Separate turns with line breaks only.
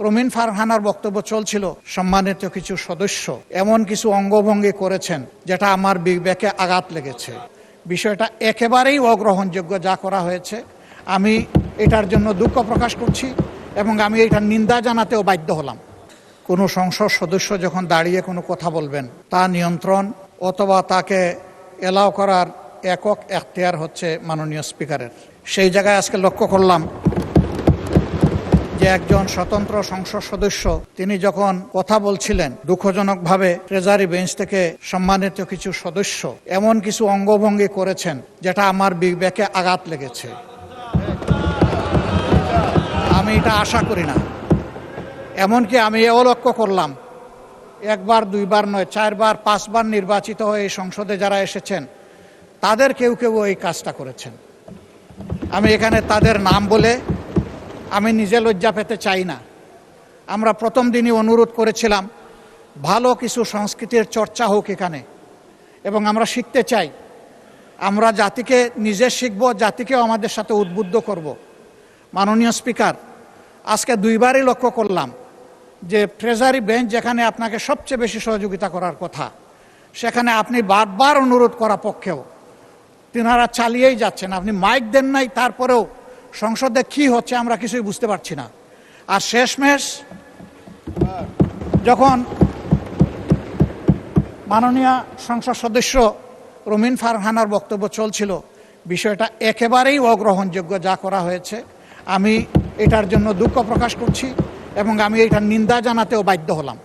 রুমিন ফারহানার বক্তব্য চলছিল, সম্মানিত কিছু সদস্য এমন কিছু অঙ্গভঙ্গি করেছেন যেটা আমার বিবেকে আঘাত লেগেছে। বিষয়টা একেবারেই অগ্রহণযোগ্য যা করা হয়েছে। আমি এটার জন্য দুঃখ প্রকাশ করছি এবং আমি এটার নিন্দা জানাতেও বাধ্য হলাম। কোনো সংসদ সদস্য যখন দাঁড়িয়ে কোনো কথা বলবেন, তা নিয়ন্ত্রণ অথবা তাকে এলাও করার একক এখতিয়ার হচ্ছে মাননীয় স্পিকারের। সেই জায়গায় আজকে লক্ষ্য করলাম যে একজন স্বতন্ত্র সংসদ সদস্য তিনি যখন কথা বলছিলেন, দুঃখজনকভাবে ট্রেজারি বেঞ্চ থেকে সম্মানিত কিছু সদস্য এমন কিছু অঙ্গভঙ্গি করেছেন যেটা আমার বিবেকে আঘাত লেগেছে। আমি এটা আশা করি না। এমনকি আমি এও লক্ষ্য করলাম, একবার দুইবার নয়, 4 বার 5 বার নির্বাচিত হয়ে এই সংসদে যারা এসেছেন তাদের কেউ কেউ এই কাজটা করেছেন। আমি এখানে তাদের নাম বলে আমি নিজে লজ্জা পেতে চাই না। আমরা প্রথম দিনই অনুরোধ করেছিলাম ভালো কিছু সংস্কৃতির চর্চা হোক এখানে, এবং আমরা শিখতে চাই। আমরা জাতিকে নিজে শিখব, জাতিকেও আমাদের সাথে উদ্বুদ্ধ করব। মাননীয় স্পিকার, আজকে 2 বারই লক্ষ্য করলাম যে ট্রেজারি বেঞ্চ যেখানে আপনাকে সবচেয়ে বেশি সহযোগিতা করার কথা, সেখানে আপনি বারবার অনুরোধ করা পক্ষেও তিনারা চালিয়েই যাচ্ছেন। আপনি মাইক দেন নাই, তারপরেও সংসদে কি হচ্ছে আমরা কিছুই বুঝতে পারছি না। আর শেষমেশ যখন মাননীয় সংসদ সদস্য রুমিন ফারহানার বক্তব্য চলছিল, বিষয়টা একেবারেই অগ্রহণযোগ্য যা করা হয়েছে। আমি এটার জন্য দুঃখ প্রকাশ করছি এবং আমি এটার নিন্দা জানাতেও বাধ্য হলাম।